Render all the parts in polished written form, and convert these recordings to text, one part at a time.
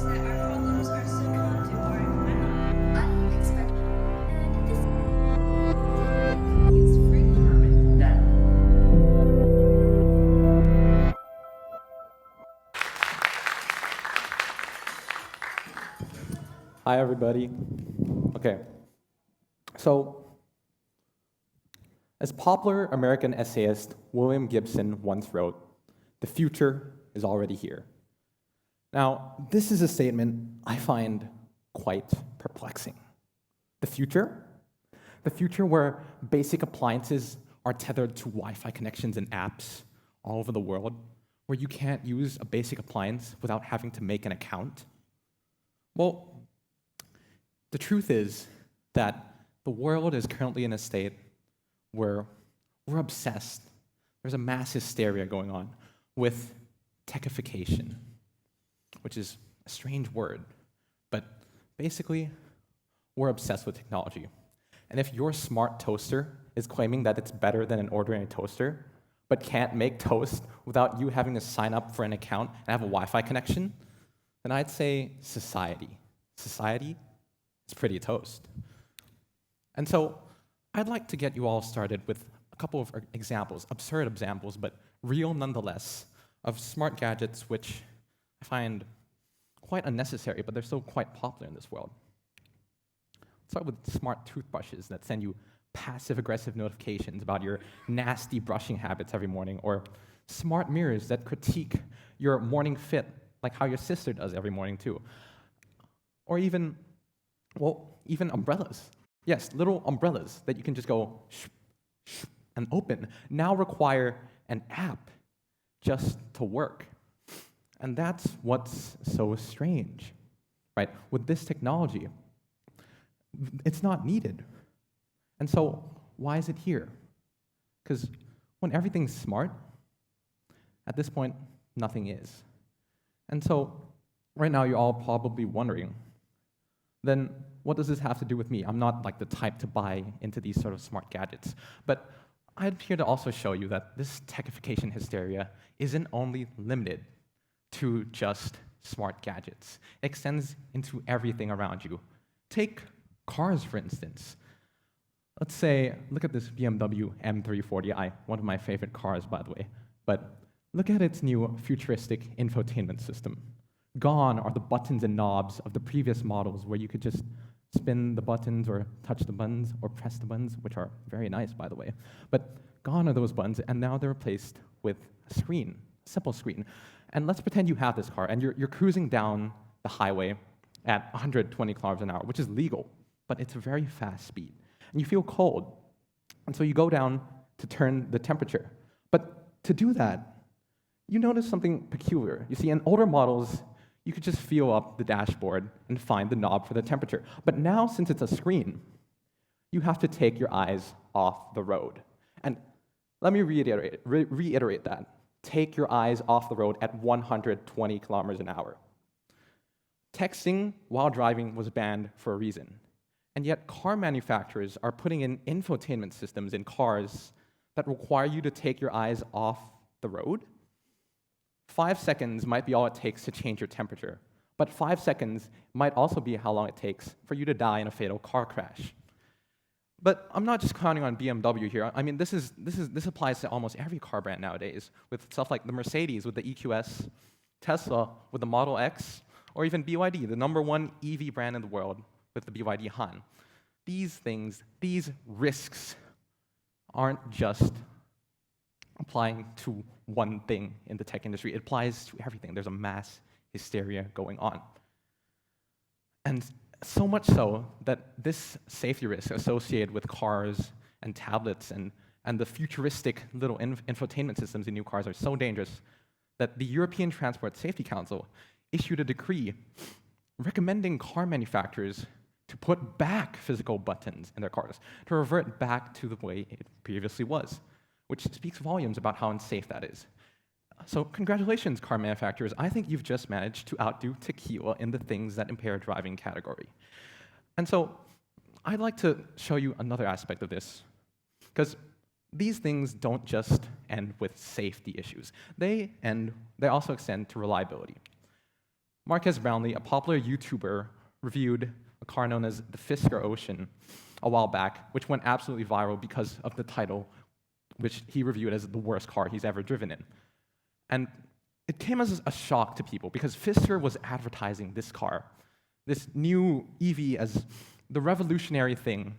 shows that our problems are succumb to our unexpected, and this used freely that. Hi, everybody. Okay, so as popular American essayist William Gibson once wrote, "The future is already here." Now, this is a statement I find quite perplexing. The future? The future where basic appliances are tethered to Wi-Fi connections and apps all over the world, where you can't use a basic appliance without having to make an account? Well, the truth is that the world is currently in a state where we're obsessed. There's a mass hysteria going on with techification, which is a strange word, but basically, we're obsessed with technology. And if your smart toaster is claiming that it's better than an ordinary toaster, but can't make toast without you having to sign up for an account and have a Wi-Fi connection, then I'd say society is pretty toast. And so I'd like to get you all started with a couple of examples, absurd examples, but real nonetheless, of smart gadgets which I find quite unnecessary, but they're still quite popular in this world. Let's start with smart toothbrushes that send you passive-aggressive notifications about your nasty brushing habits every morning, or smart mirrors that critique your morning fit, like how your sister does every morning too. Or even umbrellas. Yes, little umbrellas that you can just go shh, shh, and open now require an app just to work. And that's what's so strange, right? With this technology, it's not needed. And so why is it here? Because when everything's smart, at this point, nothing is. And so right now, you're all probably wondering, then what does this have to do with me? I'm not like the type to buy into these sort of smart gadgets. But I'm here to also show you that this techification hysteria isn't only limited to just smart gadgets. It extends into everything around you. Take cars, for instance. Let's say, look at this BMW M340i, one of my favorite cars, by the way. But look at its new futuristic infotainment system. Gone are the buttons and knobs of the previous models where you could just spin the buttons or touch the buttons or press the buttons, which are very nice, by the way. But gone are those buttons, and now they're replaced with a screen, a simple screen. And let's pretend you have this car, and you're cruising down the highway at 120 kilometers an hour, which is legal, but it's a very fast speed. And you feel cold, and so you go down to turn the temperature. But to do that, you notice something peculiar. You see, in older models, you could just feel up the dashboard and find the knob for the temperature. But now, since it's a screen, you have to take your eyes off the road. And let me reiterate that. Take your eyes off the road at 120 kilometers an hour. Texting while driving was banned for a reason. And yet, car manufacturers are putting in infotainment systems in cars that require you to take your eyes off the road. 5 seconds might be all it takes to change your temperature, but 5 seconds might also be how long it takes for you to die in a fatal car crash. But I'm not just counting on BMW here. I mean, this applies to almost every car brand nowadays, with stuff like the Mercedes with the EQS, Tesla with the Model X, or even BYD, the #1 EV brand in the world with the BYD Han. These things, these risks, aren't just applying to one thing in the tech industry. It applies to everything. There's a mass hysteria going on. And so much so that this safety risk associated with cars and tablets and the futuristic little infotainment systems in new cars are so dangerous that the European Transport Safety Council issued a decree recommending car manufacturers to put back physical buttons in their cars, to revert back to the way it previously was, which speaks volumes about how unsafe that is. So congratulations, car manufacturers. I think you've just managed to outdo tequila in the things that impair driving category. And so I'd like to show you another aspect of this, because these things don't just end with safety issues. They also extend to reliability. Marques Brownlee, a popular YouTuber, reviewed a car known as the Fisker Ocean a while back, which went absolutely viral because of the title, which he reviewed as the worst car he's ever driven in. And it came as a shock to people because Fisker was advertising this car, this new EV, as the revolutionary thing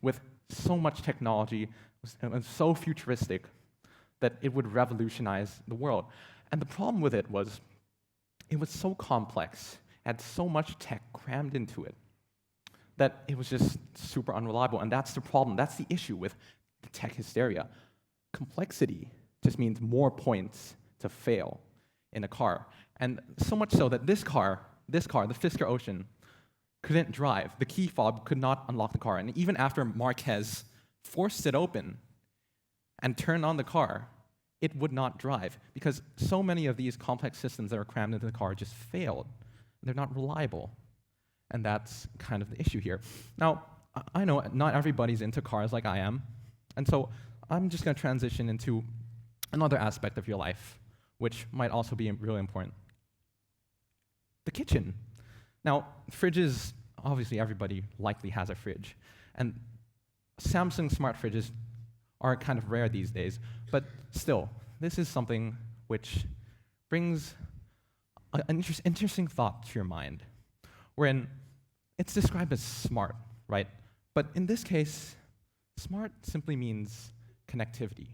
with so much technology and so futuristic that it would revolutionize the world. And the problem with it was so complex, had so much tech crammed into it, that it was just super unreliable. And that's the problem. That's the issue with the tech hysteria. Complexity just means more points to fail in a car. And so much so that this car, the Fisker Ocean, couldn't drive. The key fob could not unlock the car. And even after Marques forced it open and turned on the car, it would not drive because so many of these complex systems that are crammed into the car just failed. They're not reliable. And that's kind of the issue here. Now, I know not everybody's into cars like I am, and so I'm just going to transition into another aspect of your life, which might also be really important. The kitchen. Now, fridges, obviously everybody likely has a fridge, and Samsung smart fridges are kind of rare these days, but still, this is something which brings an interesting thought to your mind, wherein it's described as smart, right? But in this case, smart simply means connectivity.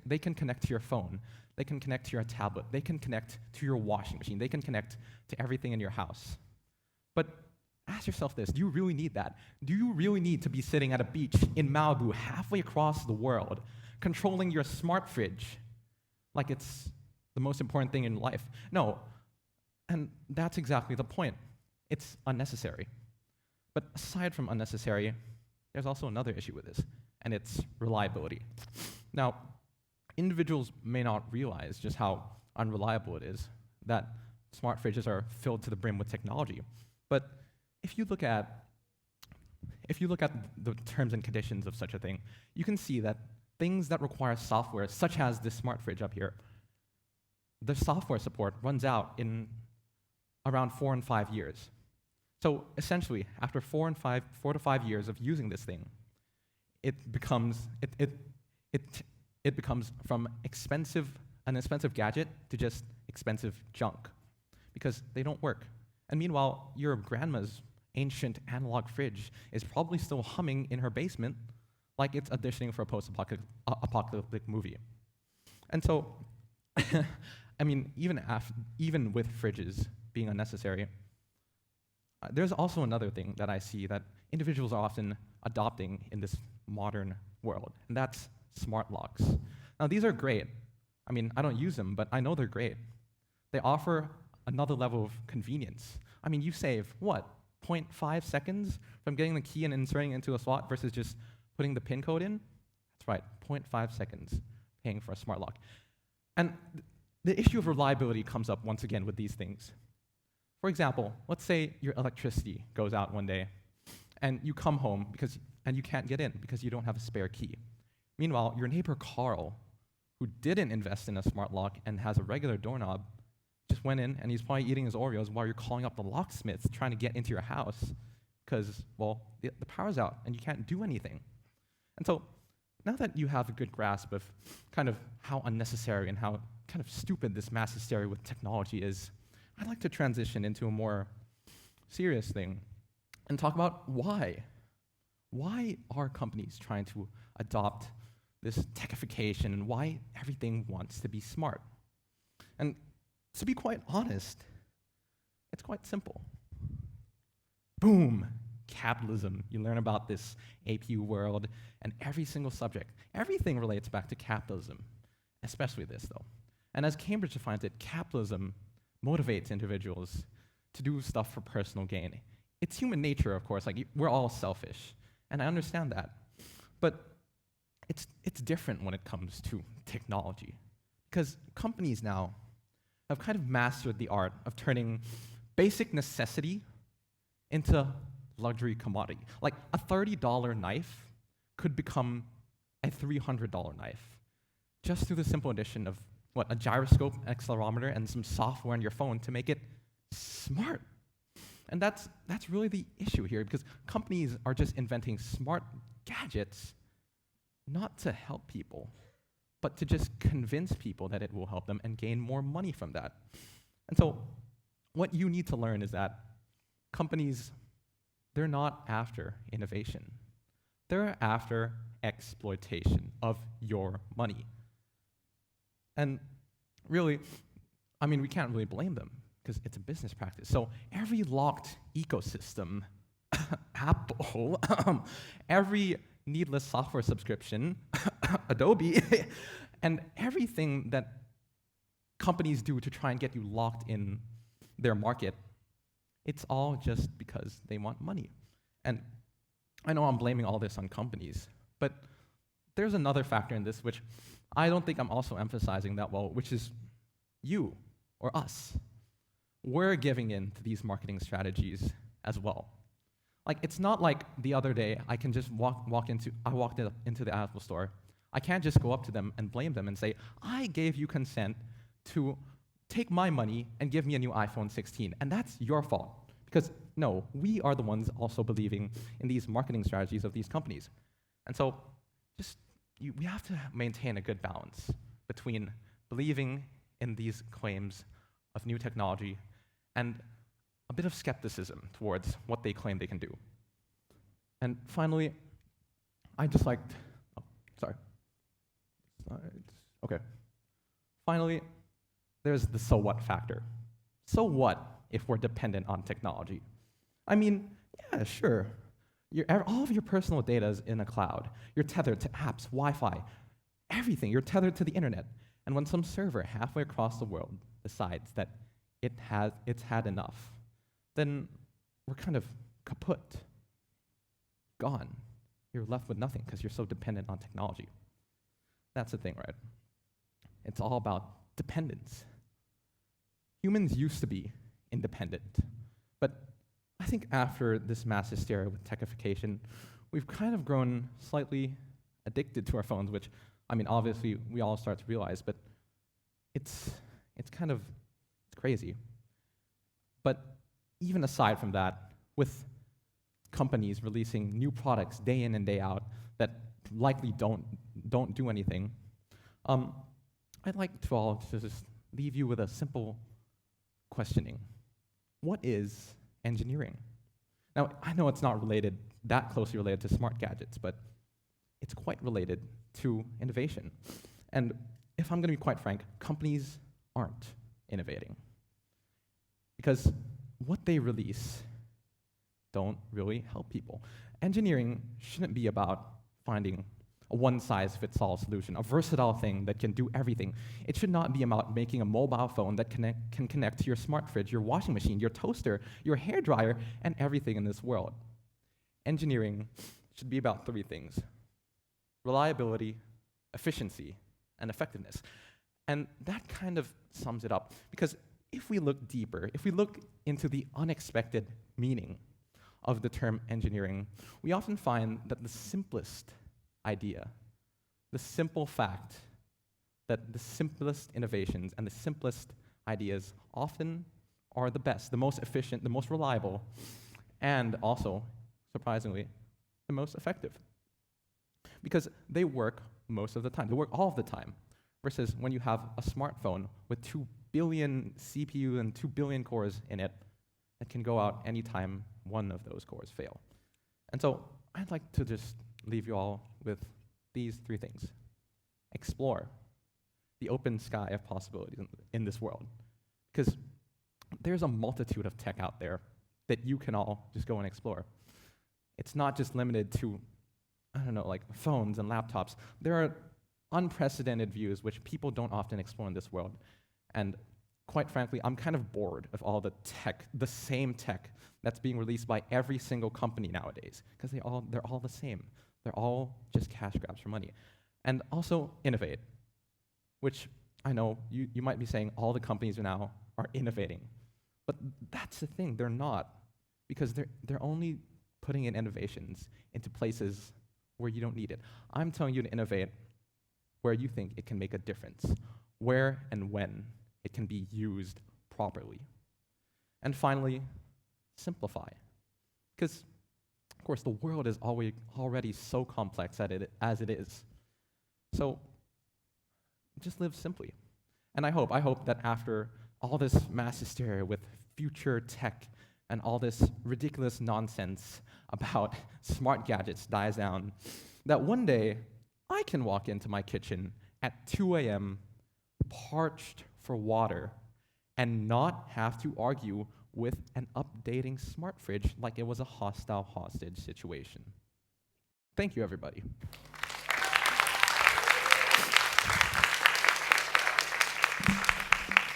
They can connect to your phone, they can connect to your tablet, they can connect to your washing machine, they can connect to everything in your house. But ask yourself this, do you really need that? Do you really need to be sitting at a beach in Malibu halfway across the world, controlling your smart fridge like it's the most important thing in life? No, and that's exactly the point. It's unnecessary. But aside from unnecessary, there's also another issue with this, and it's reliability. Now, individuals may not realize just how unreliable it is that smart fridges are filled to the brim with technology. But if you look at the terms and conditions of such a thing, you can see that things that require software, such as this smart fridge up here, the software support runs out in around 4 and 5 years. So essentially, after 4 to 5 years of using this thing, it becomes from an expensive gadget to just expensive junk because they don't work. And meanwhile, your grandma's ancient analog fridge is probably still humming in her basement like it's auditioning for a post-apocalyptic movie. And so, I mean, even with fridges being unnecessary, there's also another thing that I see that individuals are often adopting in this modern world, and that's smart locks. Now, these are great. I mean, I don't use them, but I know they're great. They offer another level of convenience. I mean, you save, what, 0.5 seconds from getting the key and inserting it into a slot versus just putting the PIN code in? That's right, 0.5 seconds paying for a smart lock. And the issue of reliability comes up once again with these things. For example, let's say your electricity goes out one day, and you come home and you can't get in because you don't have a spare key. Meanwhile, your neighbor Carl, who didn't invest in a smart lock and has a regular doorknob, just went in and he's probably eating his Oreos while you're calling up the locksmiths trying to get into your house because, well, the power's out and you can't do anything. And so now that you have a good grasp of kind of how unnecessary and how kind of stupid this mass hysteria with technology is, I'd like to transition into a more serious thing and talk about why. Why are companies trying to adopt this techification and why everything wants to be smart? And to be quite honest, it's quite simple. Boom, capitalism. You learn about this APU world and every single subject. Everything relates back to capitalism, especially this though. And as Cambridge defines it, capitalism motivates individuals to do stuff for personal gain. It's human nature, of course, like we're all selfish, and I understand that. But it's different when it comes to technology, because companies now have kind of mastered the art of turning basic necessity into luxury commodity. Like a $30 knife could become a $300 knife just through the simple addition of a gyroscope, accelerometer, and some software on your phone to make it smart. And that's really the issue here, because companies are just inventing smart gadgets not to help people, but to just convince people that it will help them and gain more money from that. And so what you need to learn is that companies, they're not after innovation. They're after exploitation of your money. And really, I mean, we can't really blame them because it's a business practice. So every locked ecosystem, Apple, every needless software subscription, Adobe, and everything that companies do to try and get you locked in their market, it's all just because they want money. And I know I'm blaming all this on companies, but there's another factor in this which I don't think I'm also emphasizing that well, which is you or us. We're giving in to these marketing strategies as well. Like, it's not like the other day I can just walk into the Apple store. I can't just go up to them and blame them and say, I gave you consent to take my money and give me a new iPhone 16, and that's your fault. Because no, we are the ones also believing in these marketing strategies of these companies. And so we have to maintain a good balance between believing in these claims of new technology and a bit of skepticism towards what they claim they can do. And finally, Finally, there's the so what factor. So what if we're dependent on technology? I mean, yeah, sure. All of your personal data is in a cloud. You're tethered to apps, Wi-Fi, everything. You're tethered to the internet. And when some server halfway across the world decides that it's had enough, then we're kind of kaput, gone. You're left with nothing because you're so dependent on technology. That's the thing, right? It's all about dependence. Humans used to be independent, but I think after this mass hysteria with techification, we've kind of grown slightly addicted to our phones, which, I mean, obviously we all start to realize, but it's crazy. But even aside from that, with companies releasing new products day in and day out that likely don't do anything, I'd like to all just leave you with a simple questioning. What is engineering? Now, I know it's not that closely related to smart gadgets, but it's quite related to innovation. And if I'm going to be quite frank, companies aren't innovating. Because what they release don't really help people. Engineering shouldn't be about finding a one-size-fits-all solution, a versatile thing that can do everything. It should not be about making a mobile phone that can connect to your smart fridge, your washing machine, your toaster, your hairdryer, and everything in this world. Engineering should be about three things: reliability, efficiency, and effectiveness. And that kind of sums it up, because if we look deeper, if we look into the unexpected meaning of the term engineering, we often find that the simplest idea, the simple fact that the simplest innovations and the simplest ideas often are the best, the most efficient, the most reliable, and also, surprisingly, the most effective. Because they work most of the time, they work all of the time, versus when you have a smartphone with 2 billion CPU and 2 billion cores in it that can go out anytime one of those cores fail. And so I'd like to just leave you all with these three things. Explore the open sky of possibilities in this world, because there's a multitude of tech out there that you can all just go and explore. It's not just limited to, like phones and laptops. There are unprecedented views which people don't often explore in this world. And quite frankly, I'm kind of bored of all the tech, the same tech that's being released by every single company nowadays, because they're all the same. They're all just cash grabs for money. And also innovate, which I know you might be saying all the companies now are innovating. But that's the thing, they're not, because they're only putting in innovations into places where you don't need it. I'm telling you to innovate where you think it can make a difference, where and when it can be used properly. And finally, simplify. Because, of course, the world is already so complex as it is. So just live simply. And I hope that after all this mass hysteria with future tech and all this ridiculous nonsense about smart gadgets dies down, that one day I can walk into my kitchen at 2 a.m. parched for water and not have to argue with an updating smart fridge like it was a hostage situation. Thank you, everybody.